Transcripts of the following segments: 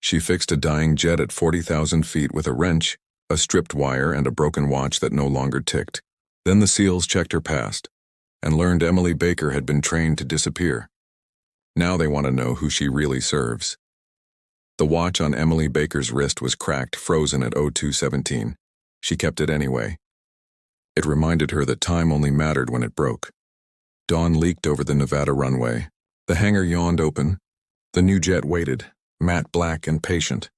She fixed a dying jet at 40,000 feet with a wrench, a stripped wire, and a broken watch that no longer ticked. Then the SEALs checked her past and learned Emily Baker had been trained to disappear. Now they want to know who she really serves. The watch on Emily Baker's wrist was cracked, frozen at 02:17. She kept it anyway. It reminded her that time only mattered when it broke. Dawn leaked over the Nevada runway. The hangar yawned open. The new jet waited, matte black and patient.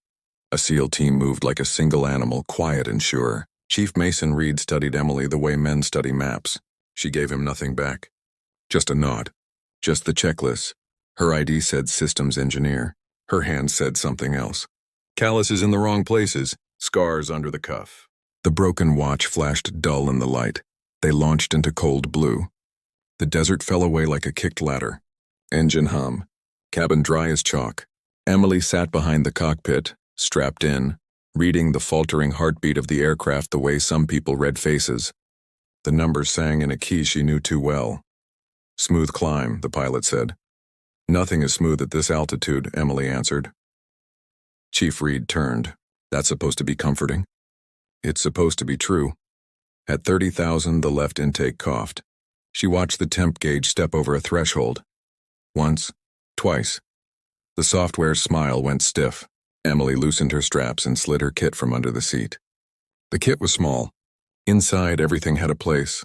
A SEAL team moved like a single animal, quiet and sure. Chief Mason Reed studied Emily the way men study maps. She gave him nothing back. Just a nod. Just the checklist. Her ID said systems engineer. Her hand said something else. Calluses in the wrong places, scars under the cuff. The broken watch flashed dull in the light. They launched into cold blue. The desert fell away like a kicked ladder. Engine hum. Cabin dry as chalk. Emily sat behind the cockpit, strapped in, reading the faltering heartbeat of the aircraft the way some people read faces. The numbers sang in a key she knew too well. Smooth climb, the pilot said. Nothing is smooth at this altitude, Emily answered. Chief Reed turned. That's supposed to be comforting. It's supposed to be true. At 30,000, the left intake coughed. She watched the temp gauge step over a threshold. Once, twice. The software's smile went stiff. Emily loosened her straps and slid her kit from under the seat. The kit was small. Inside, everything had a place.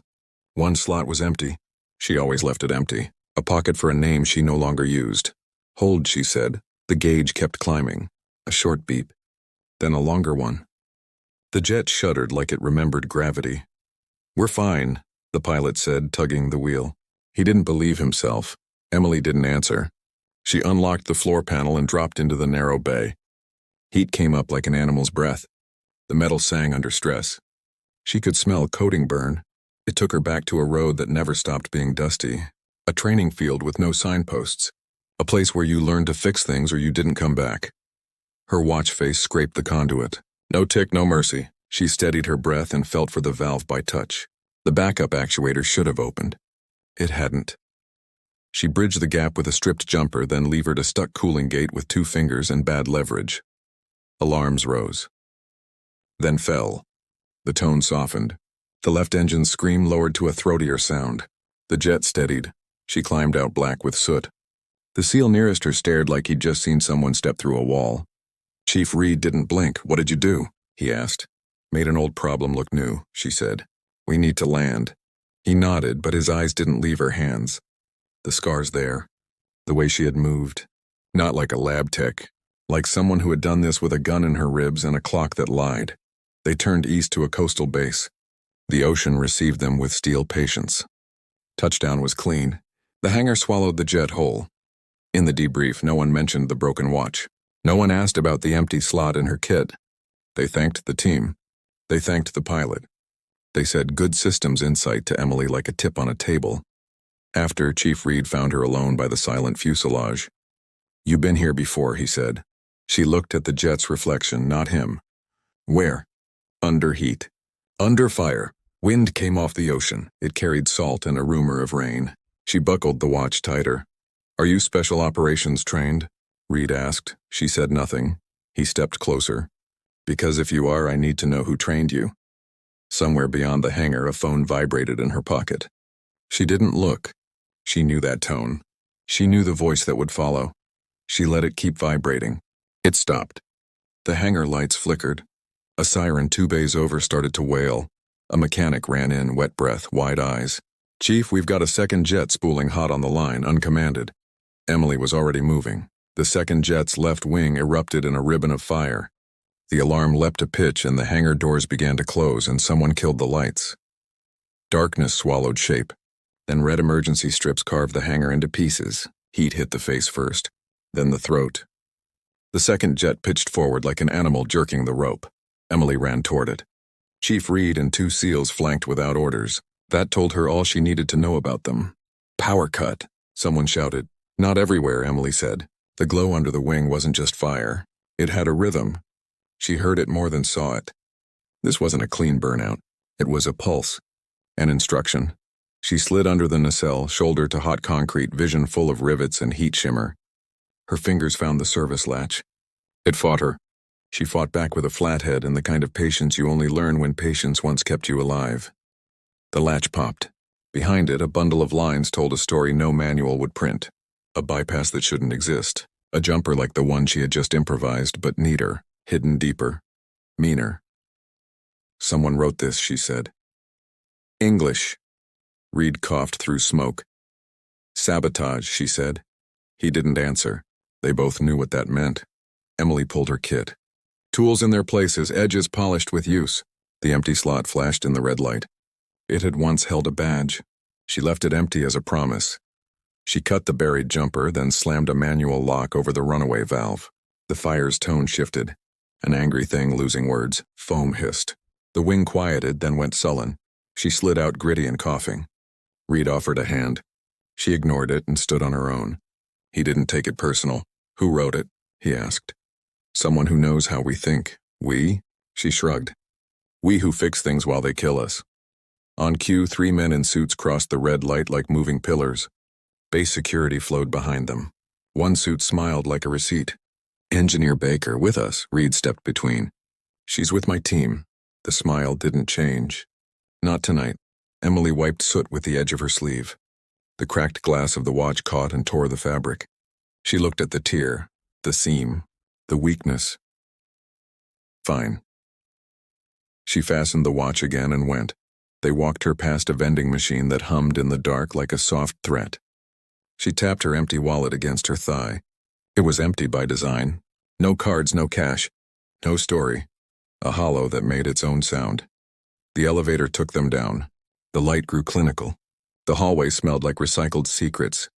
One slot was empty. She always left it empty. A pocket for a name she no longer used. Hold, she said. The gauge kept climbing. A short beep. Then a longer one. The jet shuddered like it remembered gravity. We're fine, the pilot said, tugging the wheel. He didn't believe himself. Emily didn't answer. She unlocked the floor panel and dropped into the narrow bay. Heat came up like an animal's breath. The metal sang under stress. She could smell coating burn. It took her back to a road that never stopped being dusty. A training field with no signposts. A place where you learned to fix things or you didn't come back. Her watch face scraped the conduit. No tick, no mercy. She steadied her breath and felt for the valve by touch. The backup actuator should have opened. It hadn't. She bridged the gap with a stripped jumper, then levered a stuck cooling gate with 2 fingers and bad leverage. Alarms rose. Then fell. The tone softened. The left engine's scream lowered to a throatier sound. The jet steadied. She climbed out black with soot. The SEAL nearest her stared like he'd just seen someone step through a wall. Chief Reed didn't blink. What did you do? He asked. Made an old problem look new, she said. We need to land. He nodded, but his eyes didn't leave her hands. The scars there. The way she had moved. Not like a lab tech. Like someone who had done this with a gun in her ribs and a clock that lied. They turned east to a coastal base. The ocean received them with steel patience. Touchdown was clean. The hangar swallowed the jet whole. In the debrief, no one mentioned the broken watch. No one asked about the empty slot in her kit. They thanked the team. They thanked the pilot. They said good systems insight to Emily like a tip on a table. After, Chief Reed found her alone by the silent fuselage. You've been here before, he said. She looked at the jet's reflection, not him. Where? Under heat. Under fire. Wind came off the ocean. It carried salt and a rumor of rain. She buckled the watch tighter. Are you special operations trained? Reed asked. She said nothing. He stepped closer. Because if you are, I need to know who trained you. Somewhere beyond the hangar, a phone vibrated in her pocket. She didn't look. She knew that tone. She knew the voice that would follow. She let it keep vibrating. It stopped. The hangar lights flickered. A siren 2 bays over started to wail. A mechanic ran in, wet breath, wide eyes. Chief, we've got a second jet spooling hot on the line, uncommanded. Emily was already moving. The second jet's left wing erupted in a ribbon of fire. The alarm leapt a pitch and the hangar doors began to close and someone killed the lights. Darkness swallowed shape. Then red emergency strips carved the hangar into pieces. Heat hit the face first, then the throat. The second jet pitched forward like an animal jerking the rope. Emily ran toward it. Chief Reed and 2 SEALs flanked without orders. That told her all she needed to know about them. Power cut, someone shouted. Not everywhere, Emily said. The glow under the wing wasn't just fire. It had a rhythm. She heard it more than saw it. This wasn't a clean burnout. It was a pulse. An instruction. She slid under the nacelle, shoulder to hot concrete, vision full of rivets and heat shimmer. Her fingers found the service latch. It fought her. She fought back with a flat head and the kind of patience you only learn when patience once kept you alive. The latch popped. Behind it, a bundle of lines told a story no manual would print. A bypass that shouldn't exist. A jumper like the one she had just improvised, but neater, hidden deeper, meaner. Someone wrote this, she said. English. Reed coughed through smoke. Sabotage, she said. He didn't answer. They both knew what that meant. Emily pulled her kit. Tools in their places, edges polished with use. The empty slot flashed in the red light. It had once held a badge. She left it empty as a promise. She cut the buried jumper, then slammed a manual lock over the runaway valve. The fire's tone shifted. An angry thing losing words. Foam hissed. The wing quieted, then went sullen. She slid out gritty and coughing. Reed offered a hand. She ignored it and stood on her own. He didn't take it personal. Who wrote it? He asked. Someone who knows how we think. We? She shrugged. We who fix things while they kill us. On cue, 3 men in suits crossed the red light like moving pillars. Base security flowed behind them. One suit smiled like a receipt. Engineer Baker, with us, Reed stepped between. She's with my team. The smile didn't change. Not tonight. Emily wiped soot with the edge of her sleeve. The cracked glass of the watch caught and tore the fabric. She looked at the tear, the seam, the weakness. Fine. She fastened the watch again and went. They walked her past a vending machine that hummed in the dark like a soft threat. She tapped her empty wallet against her thigh. It was empty by design. No cards, no cash. No story. A hollow that made its own sound. The elevator took them down. The light grew clinical. The hallway smelled like recycled secrets.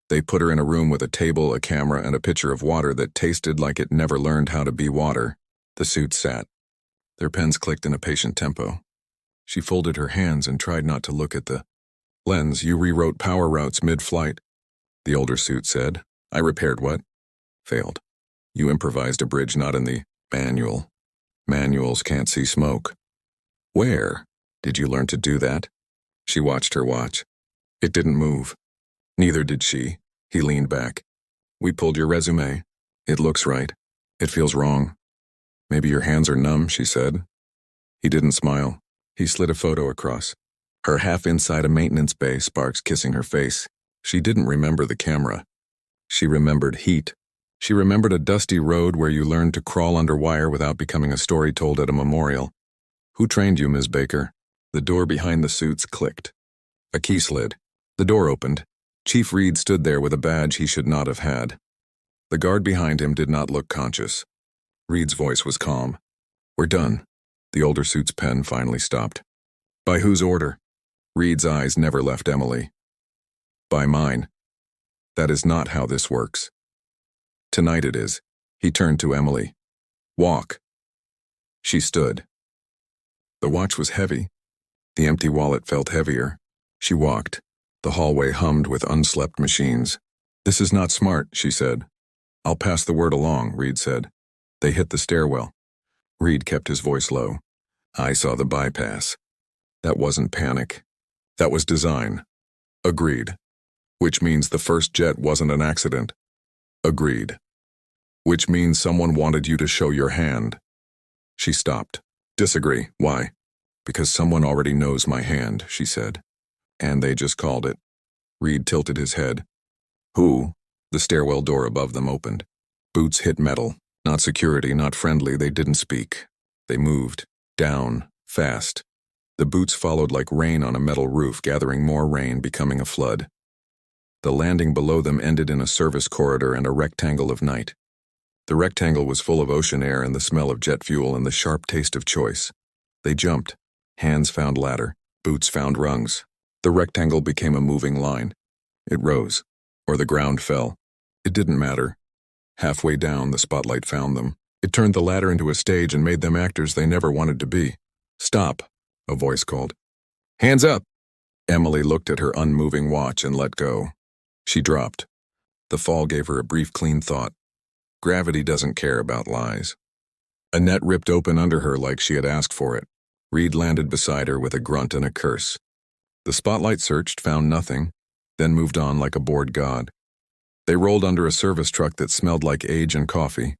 They put her in a room with a table, a camera, and a pitcher of water that tasted like it never learned how to be water. The suits sat. Their pens clicked in a patient tempo. She folded her hands and tried not to look at the lens. You rewrote power routes mid-flight. The older suit said. I repaired what? Failed. You improvised a bridge not in the manual. Manuals can't see smoke. Where? Did you learn to do that? She watched her watch. It didn't move. Neither did she. He leaned back. We pulled your resume. It looks right. It feels wrong. Maybe your hands are numb, she said. He didn't smile. He slid a photo across. Her half inside a maintenance bay, sparks kissing her face. She didn't remember the camera. She remembered heat. She remembered a dusty road where you learned to crawl under wire without becoming a story told at a memorial. Who trained you, Ms. Baker? The door behind the suits clicked. A key slid. The door opened. Chief Reed stood there with a badge he should not have had. The guard behind him did not look conscious. Reed's voice was calm. We're done. The older suit's pen finally stopped. By whose order? Reed's eyes never left Emily. By mine. That is not how this works. Tonight it is. He turned to Emily. Walk. She stood. The watch was heavy. The empty wallet felt heavier. She walked. The hallway hummed with unslept machines. This is not smart, she said. I'll pass the word along, Reed said. They hit the stairwell. Reed kept his voice low. I saw the bypass. That wasn't panic. That was design. Agreed. Which means the first jet wasn't an accident. Agreed. Which means someone wanted you to show your hand. She stopped. Disagree. Why? Because someone already knows my hand, she said. And they just called it. Reed tilted his head. Who? The stairwell door above them opened. Boots hit metal. Not security, not friendly, they didn't speak. They moved. Down. Fast. The boots followed like rain on a metal roof, gathering more rain, becoming a flood. The landing below them ended in a service corridor and a rectangle of night. The rectangle was full of ocean air and the smell of jet fuel and the sharp taste of choice. They jumped. Hands found ladder. Boots found rungs. The rectangle became a moving line. It rose. Or the ground fell. It didn't matter. Halfway down, the spotlight found them. It turned the ladder into a stage and made them actors they never wanted to be. Stop, a voice called. Hands up! Emily looked at her unmoving watch and let go. She dropped. The fall gave her a brief, clean thought. Gravity doesn't care about lies. A net ripped open under her like she had asked for it. Reed landed beside her with a grunt and a curse. The spotlight searched, found nothing, then moved on like a bored god. They rolled under a service truck that smelled like age and coffee.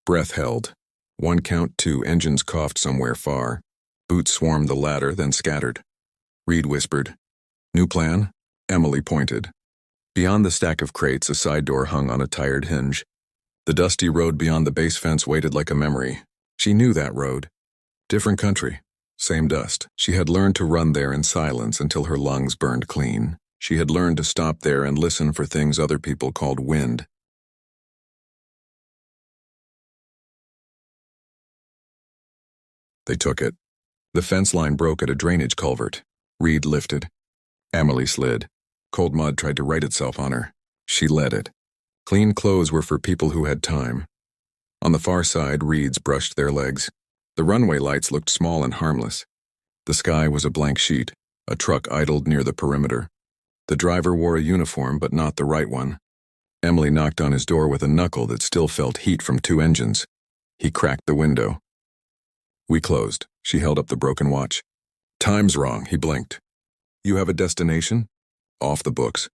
Breath held. 1 count 2 engines coughed somewhere far. Boots swarmed the ladder, then scattered. Reed whispered. New plan? Emily pointed. Beyond the stack of crates, a side door hung on a tired hinge. The dusty road beyond the base fence waited like a memory. She knew that road. Different country. Same dust. She had learned to run there in silence until her lungs burned clean. She had learned to stop there and listen for things other people called wind. They took it. The fence line broke at a drainage culvert. Reed lifted. Emily slid. Cold mud tried to right itself on her. She let it. Clean clothes were for people who had time. On the far side, reeds brushed their legs. The runway lights looked small and harmless. The sky was a blank sheet. A truck idled near the perimeter. The driver wore a uniform, but not the right one. Emily knocked on his door with a knuckle that still felt heat from 2 engines. He cracked the window. We closed. She held up the broken watch. Time's wrong, he blinked. You have a destination? Off the books.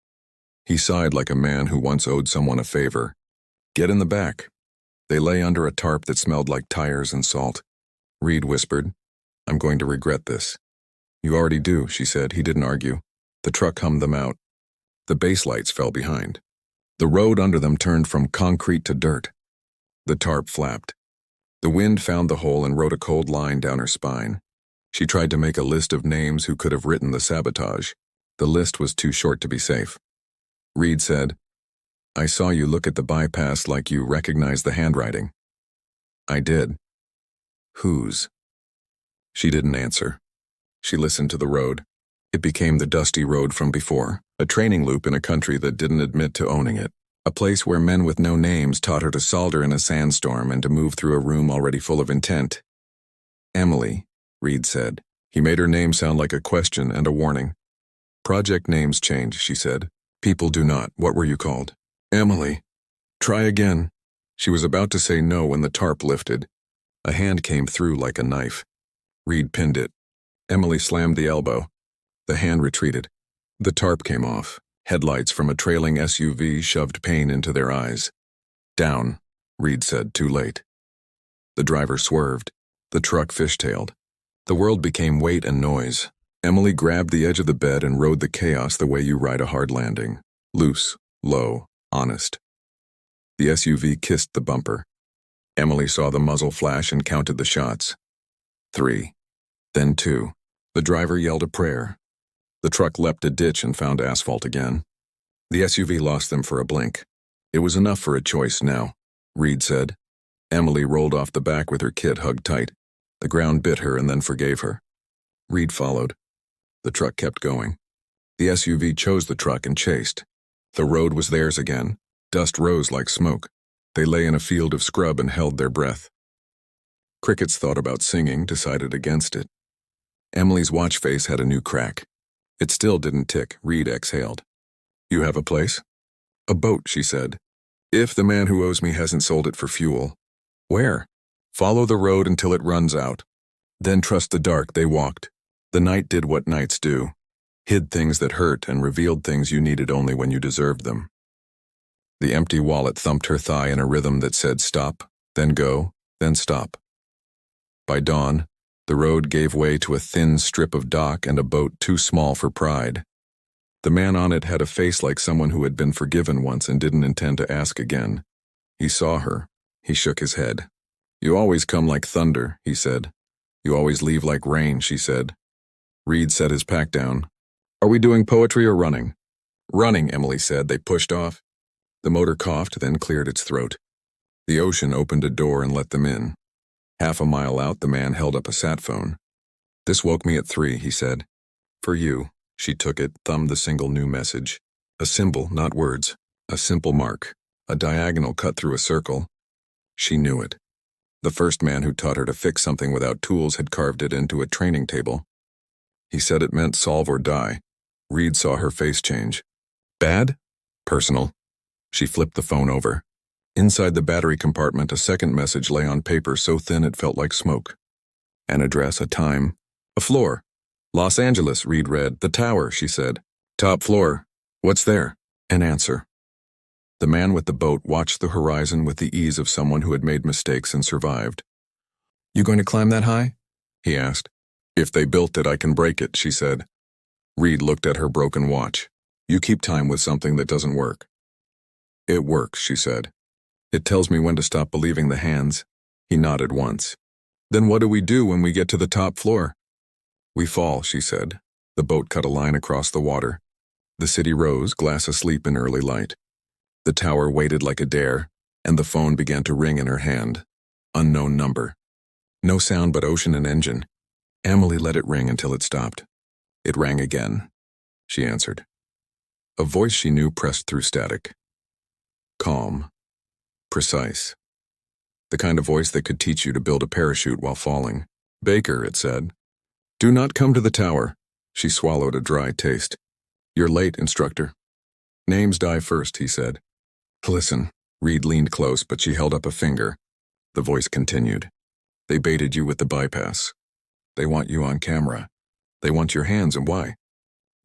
He sighed like a man who once owed someone a favor. Get in the back. They lay under a tarp that smelled like tires and salt. Reed whispered, I'm going to regret this. You already do, she said. He didn't argue. The truck hummed them out. The base lights fell behind. The road under them turned from concrete to dirt. The tarp flapped. The wind found the hole and wrote a cold line down her spine. She tried to make a list of names who could have written the sabotage. The list was too short to be safe. Reed said, I saw you look at the bypass like you recognized the handwriting. I did. Whose? She didn't answer. She listened to the road. It became the dusty road from before, a training loop in a country that didn't admit to owning it, a place where men with no names taught her to solder in a sandstorm and to move through a room already full of intent. Emily, Reed said. He made her name sound like a question and a warning. Project names change, she said. People do not. What were you called? Emily. Try again. She was about to say no when the tarp lifted. A hand came through like a knife. Reed pinned it. Emily slammed the elbow. The hand retreated. The tarp came off. Headlights from a trailing SUV shoved pain into their eyes. Down, Reed said, too late. The driver swerved. The truck fishtailed. The world became weight and noise. Emily grabbed the edge of the bed and rode the chaos the way you ride a hard landing. Loose, low, honest. The SUV kissed the bumper. Emily saw the muzzle flash and counted the shots. 3. Then 2. The driver yelled a prayer. The truck leapt a ditch and found asphalt again. The SUV lost them for a blink. It was enough for a choice now, Reed said. Emily rolled off the back with her kid hugged tight. The ground bit her and then forgave her. Reed followed. The truck kept going. The SUV chose the truck and chased. The road was theirs again. Dust rose like smoke. They lay in a field of scrub and held their breath. Crickets thought about singing, decided against it. Emily's watch face had a new crack. It still didn't tick. Reed exhaled. You have a place? A boat, she said. If the man who owes me hasn't sold it for fuel. Where? Follow the road until it runs out. Then trust the dark. They walked. The night did what nights do. Hid things that hurt and revealed things you needed only when you deserved them. The empty wallet thumped her thigh in a rhythm that said stop, then go, then stop. By dawn, the road gave way to a thin strip of dock and a boat too small for pride. The man on it had a face like someone who had been forgiven once and didn't intend to ask again. He saw her. He shook his head. You always come like thunder, he said. You always leave like rain, she said. Reed set his pack down. Are we doing poetry or running? Running, Emily said. They pushed off. The motor coughed, then cleared its throat. The ocean opened a door and let them in. Half a mile out, the man held up a sat phone. This woke me at 3, he said. For you. She took it, thumbed the single new message. A symbol, not words. A simple mark. A diagonal cut through a circle. She knew it. The first man who taught her to fix something without tools had carved it into a training table. He said it meant solve or die. Reed saw her face change. Bad? Personal. She flipped the phone over. Inside the battery compartment, a second message lay on paper so thin it felt like smoke. An address, a time, a floor. Los Angeles, Reed read. The tower, she said. Top floor. What's there? An answer. The man with the boat watched the horizon with the ease of someone who had made mistakes and survived. "You going to climb that high?" he asked. "If they built it, I can break it," she said. Reed looked at her broken watch. "You keep time with something that doesn't work." "It works," she said. "It tells me when to stop believing the hands." He nodded once. "Then what do we do when we get to the top floor?" "We fall," she said. The boat cut a line across the water. The city rose, glass asleep in early light. The tower waited like a dare, and the phone began to ring in her hand. Unknown number. No sound but ocean and engine. Emily let it ring until it stopped. It rang again. She answered. A voice she knew pressed through static. Calm. Precise. The kind of voice that could teach you to build a parachute while falling. "Baker," it said. "Do not come to the tower." She swallowed a dry taste. "You're late, instructor." "Names die first," he said. "Listen." Reed leaned close, but she held up a finger. The voice continued. "They baited you with the bypass. They want you on camera. They want your hands, and why?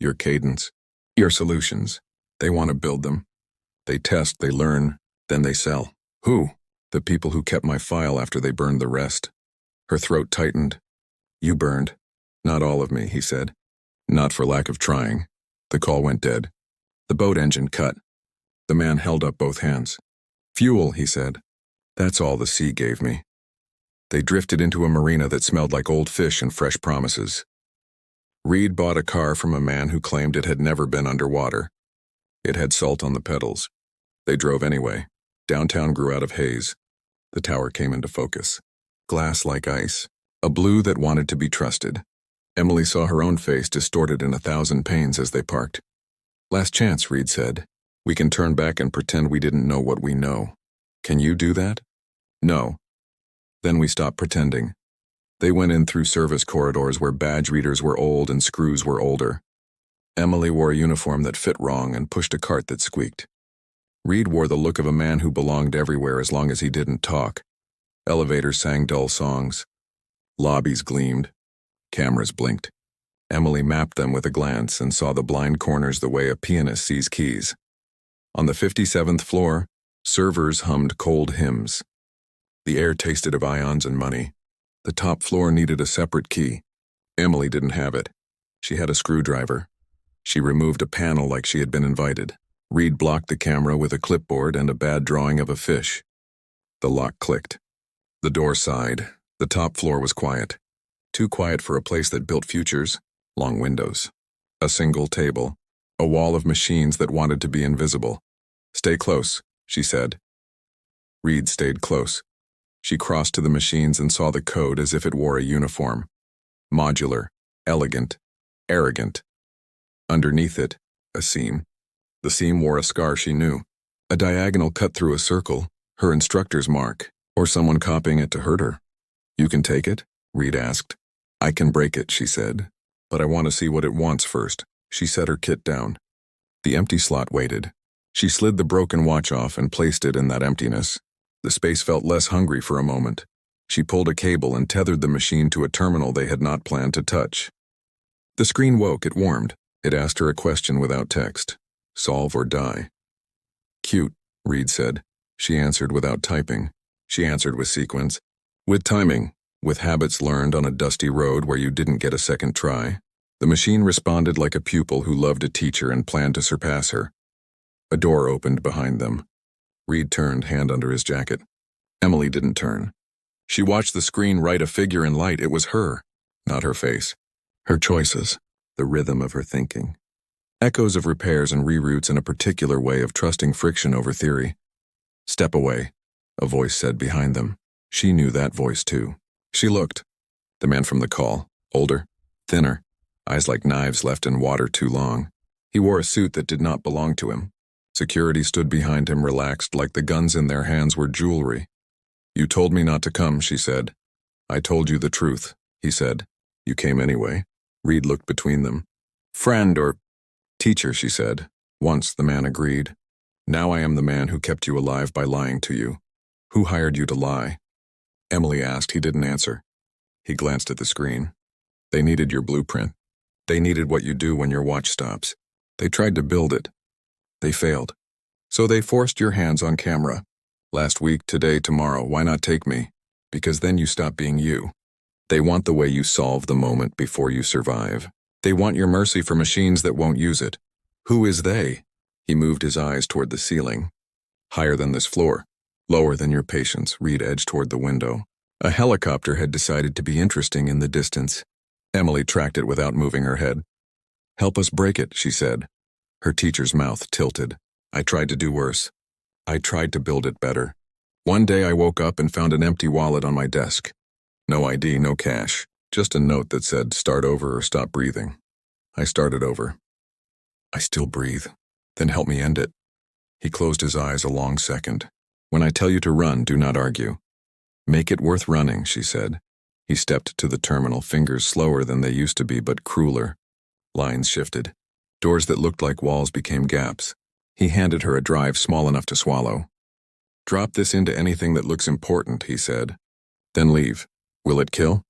Your cadence. Your solutions. They want to build them. They test, they learn, then they sell." "Who?" "The people who kept my file after they burned the rest." Her throat tightened. "You burned." "Not all of me," he said. "Not for lack of trying." The call went dead. The boat engine cut. The man held up both hands. "Fuel," he said. "That's all the sea gave me." They drifted into a marina that smelled like old fish and fresh promises. Reed bought a car from a man who claimed it had never been underwater. It had salt on the pedals. They drove anyway. Downtown grew out of haze. The tower came into focus. Glass like ice. A blue that wanted to be trusted. Emily saw her own face distorted in 1,000 pains as they parked. "Last chance," Reed said. "We can turn back and pretend we didn't know what we know. Can you do that?" "No." Then we stopped pretending. They went in through service corridors where badge readers were old and screws were older. Emily wore a uniform that fit wrong and pushed a cart that squeaked. Reed wore the look of a man who belonged everywhere as long as he didn't talk. Elevators sang dull songs. Lobbies gleamed. Cameras blinked. Emily mapped them with a glance and saw the blind corners the way a pianist sees keys. On the 57th floor, servers hummed cold hymns. The air tasted of ions and money. The top floor needed a separate key. Emily didn't have it. She had a screwdriver. She removed a panel like she had been invited. Reed blocked the camera with a clipboard and a bad drawing of a fish. The lock clicked. The door sighed. The top floor was quiet. Too quiet for a place that built futures. Long windows. A single table. A wall of machines that wanted to be invisible. "Stay close," she said. Reed stayed close. She crossed to the machines and saw the code as if it wore a uniform. Modular, elegant, arrogant. Underneath it, a seam. The seam wore a scar she knew. A diagonal cut through a circle, her instructor's mark, or someone copying it to hurt her. "You can take it?" Reed asked. "I can break it," she said. "But I want to see what it wants first." She set her kit down. The empty slot waited. She slid the broken watch off and placed it in that emptiness. The space felt less hungry for a moment. She pulled a cable and tethered the machine to a terminal they had not planned to touch. The screen woke, it warmed. It asked her a question without text. Solve or die. "Cute," Reed said. She answered without typing. She answered with sequence. With timing, with habits learned on a dusty road where you didn't get a second try. The machine responded like a pupil who loved a teacher and planned to surpass her. A door opened behind them. Reed turned, hand under his jacket. Emily didn't turn. She watched the screen write a figure in light. It was her, not her face. Her choices, the rhythm of her thinking. Echoes of repairs and reroutes in a particular way of trusting friction over theory. "Step away," a voice said behind them. She knew that voice too. She looked. The man from the call, older, thinner, eyes like knives left in water too long. He wore a suit that did not belong to him. Security stood behind him, relaxed, like the guns in their hands were jewelry. "You told me not to come," she said. "I told you the truth," he said. "You came anyway." Reed looked between them. "Friend or teacher," she said. Once the man agreed. "Now I am the man who kept you alive by lying to you." "Who hired you to lie?" Emily asked. He didn't answer. He glanced at the screen. "They needed your blueprint. They needed what you do when your watch stops. They tried to build it. They failed. So they forced your hands on camera. Last week, today, tomorrow, why not take me? Because then you stop being you. They want the way you solve the moment before you survive. They want your mercy for machines that won't use it. Who is they? He moved his eyes toward the ceiling. Higher than this floor. Lower than your patience. Reed edged toward the window. A helicopter had decided to be interesting in the distance. Emily tracked it without moving her head. Help us break it, she said. Her teacher's mouth tilted. I tried to do worse. I tried to build it better. One day I woke up and found an empty wallet on my desk. No ID, no cash. Just a note that said, start over or stop breathing. I started over. I still breathe. Then help me end it. He closed his eyes a long second. When I tell you to run, do not argue. Make it worth running, she said. He stepped to the terminal, fingers slower than they used to be, but crueler. Lines shifted. Doors that looked like walls became gaps. He handed her a drive small enough to swallow. Drop this into anything that looks important, he said. Then leave. Will it kill?